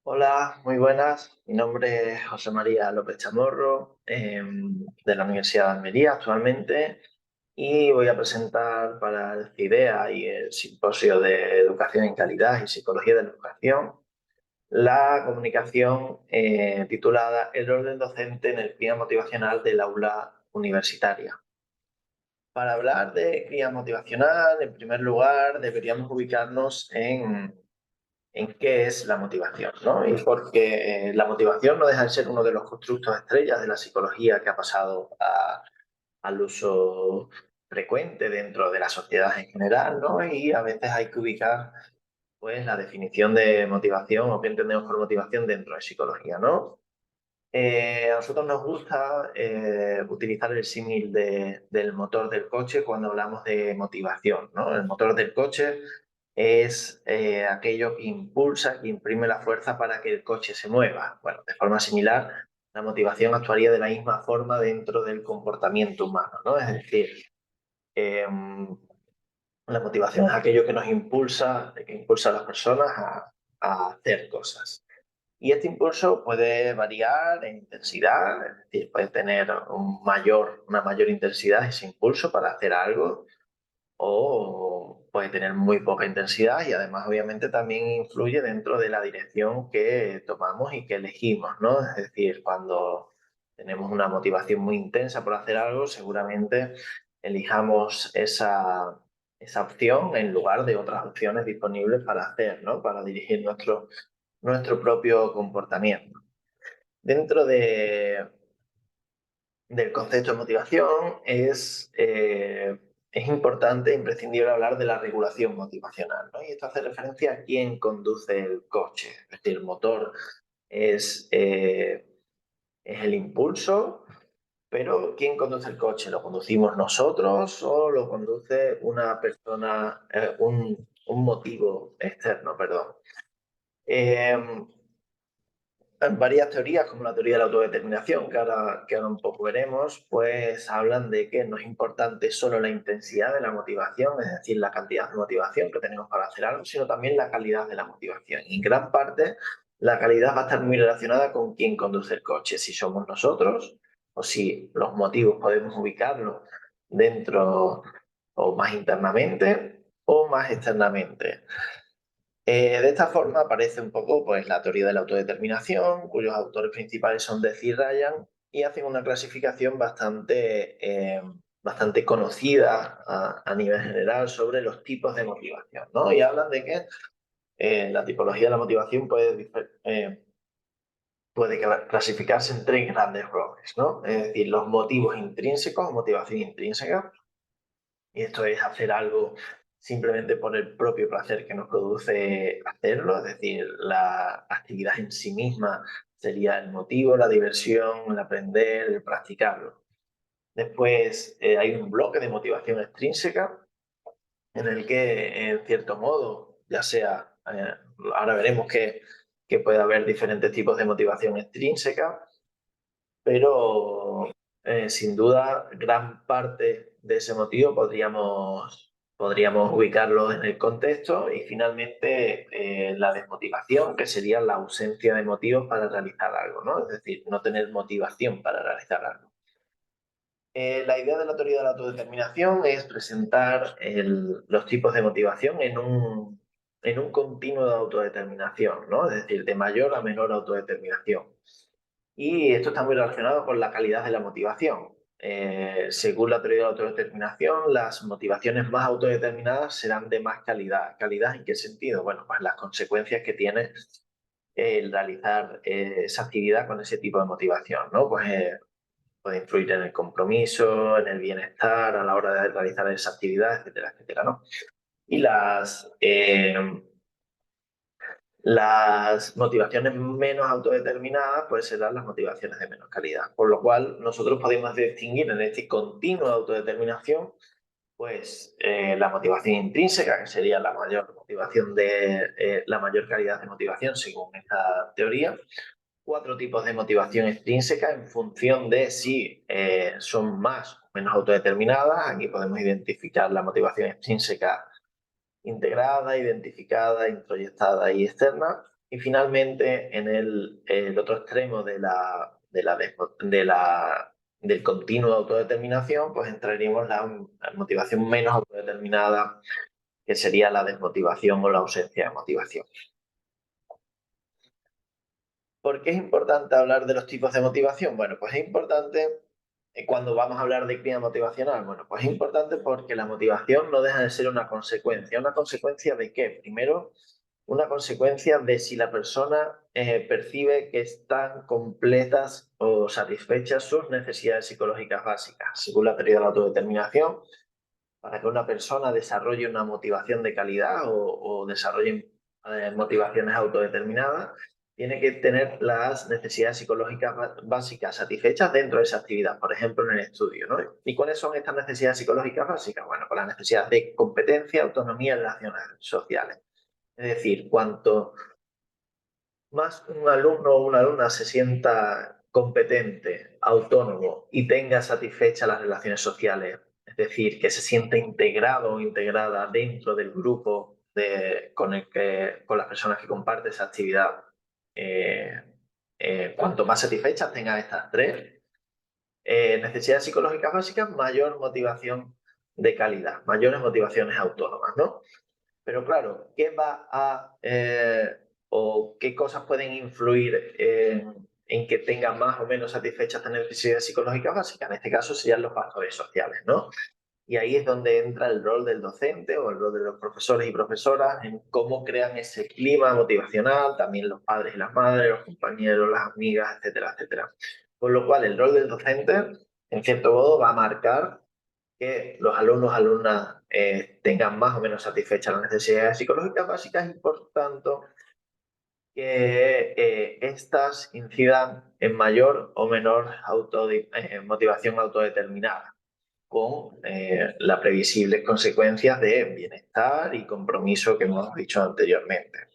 Hola, muy buenas. Mi nombre es José María López Chamorro, de la Universidad de Almería actualmente, y voy a presentar para el CIDEA y el Simposio de Educación en Calidad y Psicología de la Educación la comunicación titulada El orden docente en el clima motivacional del aula universitaria. Para hablar de clima motivacional, en primer lugar, deberíamos ubicarnos en qué es la motivación, ¿no? Y porque la motivación no deja de ser uno de los constructos estrellas de la psicología que ha pasado al uso frecuente dentro de la sociedad en general, ¿no? Y a veces hay que ubicar, pues, la definición de motivación o qué entendemos por motivación dentro de psicología, ¿no? A nosotros nos gusta utilizar el símil del motor del coche cuando hablamos de motivación, ¿no? El motor del coche es aquello que impulsa, que imprime la fuerza para que el coche se mueva. Bueno, de forma similar, la motivación actuaría de la misma forma dentro del comportamiento humano, ¿no? Es decir, eh, la motivación es aquello que impulsa a las personas a hacer cosas. Y este impulso puede variar en intensidad, es decir, puede tener una mayor intensidad ese impulso para hacer algo, o puede tener muy poca intensidad y además obviamente también influye dentro de la dirección que tomamos y que elegimos, ¿no? Es decir, cuando tenemos una motivación muy intensa por hacer algo, seguramente elijamos esa opción en lugar de otras opciones disponibles para hacer, ¿no? Para dirigir nuestro propio comportamiento. Dentro del concepto de motivación es importante, imprescindible hablar de la regulación motivacional, ¿no? Y esto hace referencia a quién conduce el coche. Es decir, el motor es el impulso, pero ¿quién conduce el coche? ¿Lo conducimos nosotros o lo conduce una persona, un motivo externo, perdón? Eh, Varias teorías, como la teoría de la autodeterminación, que ahora un poco veremos, pues hablan de que no es importante solo la intensidad de la motivación, es decir, la cantidad de motivación que tenemos para hacer algo, sino también la calidad de la motivación. Y en gran parte, la calidad va a estar muy relacionada con quién conduce el coche, si somos nosotros o si los motivos podemos ubicarlos dentro o más internamente o más externamente. De esta forma aparece un poco pues, la teoría de la autodeterminación, cuyos autores principales son Deci y Ryan, y hacen una clasificación bastante conocida a nivel general sobre los tipos de motivación, ¿no? Y hablan de que la tipología de la motivación puede clasificarse en tres grandes bloques, ¿no? Es decir, los motivos intrínsecos, motivación intrínseca, y esto es hacer algo simplemente por el propio placer que nos produce hacerlo, es decir, la actividad en sí misma sería el motivo, la diversión, el aprender, el practicarlo. Después hay un bloque de motivación extrínseca en el que, en cierto modo, ya sea, ahora veremos que puede haber diferentes tipos de motivación extrínseca, pero sin duda gran parte de ese motivo podríamos ubicarlo en el contexto y finalmente la desmotivación, que sería la ausencia de motivos para realizar algo, ¿no? Es decir, no tener motivación para realizar algo. La idea de la teoría de la autodeterminación es presentar los tipos de motivación en un continuo de autodeterminación, ¿no? Es decir, de mayor a menor autodeterminación. Y esto está muy relacionado con la calidad de la motivación. Según la teoría de la autodeterminación, las motivaciones más autodeterminadas serán de más calidad. ¿Calidad en qué sentido? Bueno, pues las consecuencias que tiene el realizar esa actividad con ese tipo de motivación, ¿no? Pues puede influir en el compromiso, en el bienestar a la hora de realizar esa actividad, etcétera, etcétera, ¿no? Y las motivaciones menos autodeterminadas pues serán las motivaciones de menos calidad. Por lo cual nosotros podemos distinguir en este continuo de autodeterminación pues la motivación intrínseca, que sería la mayor motivación la mayor calidad de motivación según esta teoría. Cuatro tipos de motivación extrínseca en función de si son más o menos autodeterminadas. Aquí podemos identificar la motivación extrínseca integrada, identificada, introyectada y externa. Y finalmente, en el otro extremo del continuo de autodeterminación, pues entraríamos la motivación menos autodeterminada, que sería la desmotivación o la ausencia de motivación. ¿Por qué es importante hablar de los tipos de motivación? Bueno, pues es importante cuando vamos a hablar de clima motivacional. Bueno, pues es importante porque la motivación no deja de ser una consecuencia. ¿Una consecuencia de qué? Primero, una consecuencia de si la persona percibe que están completas o satisfechas sus necesidades psicológicas básicas. Según la teoría de la autodeterminación, para que una persona desarrolle una motivación de calidad o desarrolle motivaciones autodeterminadas, tiene que tener las necesidades psicológicas básicas satisfechas dentro de esa actividad, por ejemplo, en el estudio, ¿no? ¿Y cuáles son estas necesidades psicológicas básicas? Bueno, pues la necesidad de competencia, autonomía y relaciones sociales. Es decir, cuanto más un alumno o una alumna se sienta competente, autónomo y tenga satisfechas las relaciones sociales, es decir, que se sienta integrado o integrada dentro del grupo con las personas que comparte esa actividad, eh, cuanto más satisfechas tengan estas tres necesidades psicológicas básicas, mayor motivación de calidad, mayores motivaciones autónomas, ¿no? Pero claro, ¿qué va a o qué cosas pueden influir en que tenga más o menos satisfechas estas necesidades psicológicas básicas? En este caso serían los factores sociales, ¿no? Y ahí es donde entra el rol del docente o el rol de los profesores y profesoras en cómo crean ese clima motivacional, también los padres y las madres, los compañeros, las amigas, etcétera, etcétera. Con lo cual, el rol del docente, en cierto modo, va a marcar que los alumnos, alumnas tengan más o menos satisfechas las necesidades psicológicas básicas y, por tanto, que estas incidan en mayor o menor motivación autodeterminada, con las previsibles consecuencias de bienestar y compromiso que hemos dicho anteriormente.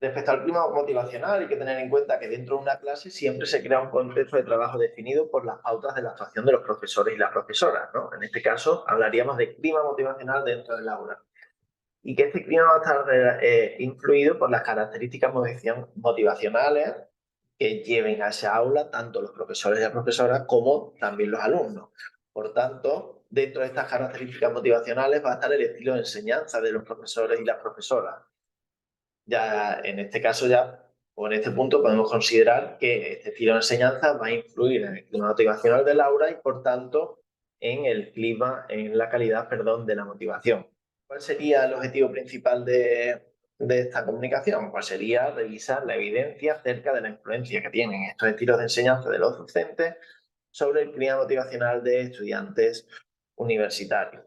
Respecto al clima motivacional, hay que tener en cuenta que dentro de una clase siempre se crea un contexto de trabajo definido por las pautas de la actuación de los profesores y las profesoras, ¿no? En este caso, hablaríamos de clima motivacional dentro del aula. Y que este clima va a estar influido por las características motivacionales que lleven a esa aula tanto los profesores y las profesoras como también los alumnos. Por tanto, dentro de estas características motivacionales va a estar el estilo de enseñanza de los profesores y las profesoras. Ya en este caso o en este punto podemos considerar que este estilo de enseñanza va a influir en el clima motivacional del aula y por tanto en la calidad, perdón, de la motivación. ¿Cuál sería el objetivo principal de esta comunicación? Pues sería revisar la evidencia acerca de la influencia que tienen estos estilos de enseñanza de los docentes sobre el clima motivacional de estudiantes universitarios.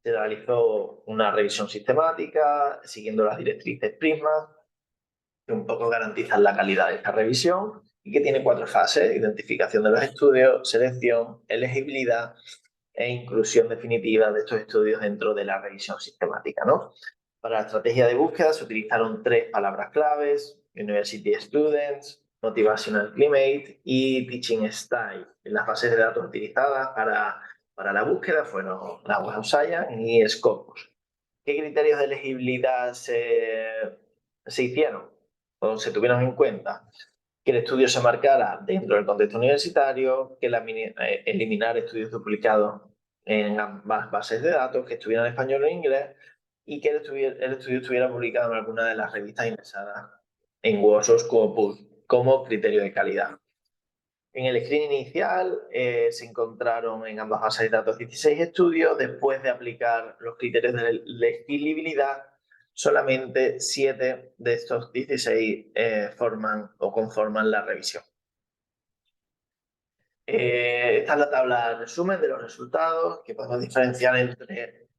Se realizó una revisión sistemática siguiendo las directrices Prisma, que un poco garantizan la calidad de esta revisión y que tiene 4 fases: identificación de los estudios, selección, elegibilidad e inclusión definitiva de estos estudios dentro de la revisión sistemática, ¿no? Para la estrategia de búsqueda se utilizaron 3 palabras claves: University Students, Motivational Climate y Teaching Style. Las bases de datos utilizadas para la búsqueda fueron la Web of Science y Scopus. ¿Qué criterios de elegibilidad se hicieron o se tuvieron en cuenta? Que el estudio se marcara dentro del contexto universitario, que eliminar estudios duplicados en ambas bases de datos, que estuvieran en español o en inglés, y que el estudio estuviera publicado en alguna de las revistas indexadas en World Scopus como criterio de calidad. En el screen inicial se encontraron en ambas bases de datos 16 estudios. Después de aplicar los criterios de legibilidad, solamente 7 de estos 16 forman o conforman la revisión. Esta es la tabla de resumen de los resultados, que podemos diferenciar entre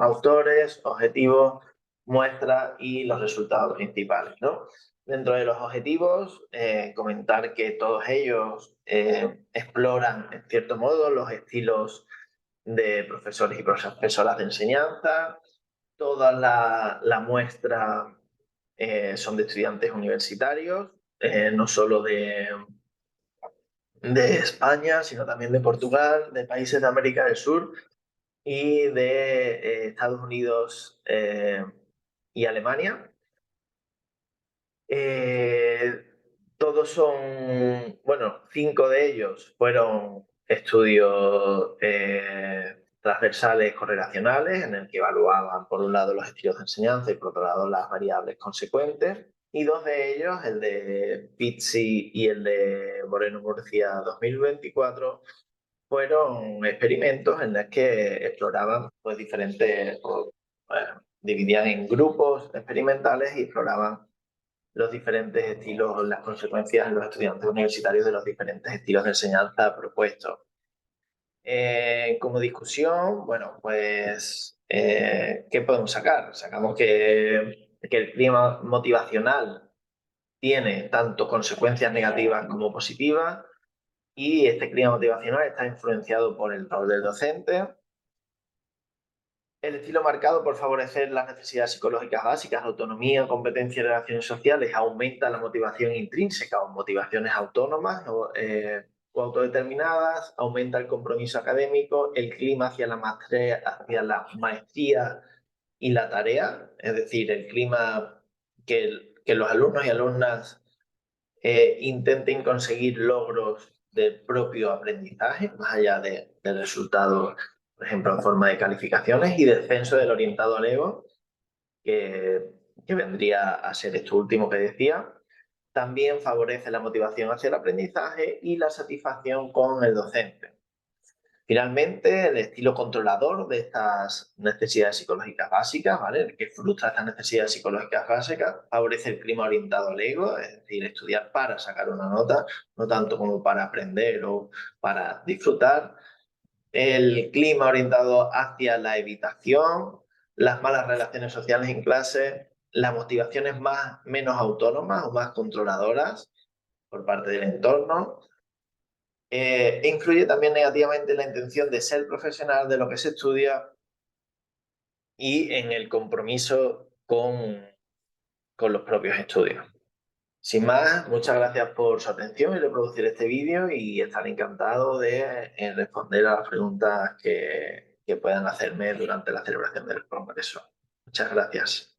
autores, objetivos, muestras y los resultados principales, ¿no? Dentro de los objetivos, comentar que todos ellos exploran, en cierto modo, los estilos de profesores y profesoras de enseñanza. Toda la muestra son de estudiantes universitarios, no solo de España, sino también de Portugal, de países de América del Sur y de Estados Unidos y Alemania. Eh, todos son, bueno, 5 de ellos fueron estudios transversales correlacionales, en el que evaluaban por un lado los estilos de enseñanza y por otro lado las variables consecuentes. Y 2 de ellos, el de Pizzi y el de Moreno Murcia 2024, fueron experimentos en los que exploraban pues, diferentes, dividían en grupos experimentales y exploraban los diferentes estilos, las consecuencias en los estudiantes universitarios de los diferentes estilos de enseñanza propuestos. Como discusión, bueno, pues, ¿qué podemos sacar? Sacamos que el clima motivacional tiene tanto consecuencias negativas como positivas, y este clima motivacional está influenciado por el rol del docente. El estilo marcado por favorecer las necesidades psicológicas básicas, autonomía, competencia y relaciones sociales, aumenta la motivación intrínseca o motivaciones autónomas o autodeterminadas, aumenta el compromiso académico, el clima hacia la maestría y la tarea, es decir, el clima que los alumnos y alumnas intenten conseguir logros del propio aprendizaje, más allá del resultado, por ejemplo, en forma de calificaciones, y descenso del orientado al ego, que, que vendría a ser esto último que decía. También favorece la motivación hacia el aprendizaje y la satisfacción con el docente. Finalmente, el estilo controlador de estas necesidades psicológicas básicas, ¿vale? El que frustra estas necesidades psicológicas básicas, favorece el clima orientado al ego, es decir, estudiar para sacar una nota, no tanto como para aprender o para disfrutar. El clima orientado hacia la evitación, las malas relaciones sociales en clase, las motivaciones menos autónomas o más controladoras por parte del entorno. Influye también negativamente en la intención de ser profesional de lo que se estudia y en el compromiso con los propios estudios. Sin más, muchas gracias por su atención y reproducir este vídeo, y estaré encantado de responder a las preguntas que puedan hacerme durante la celebración del congreso. Muchas gracias.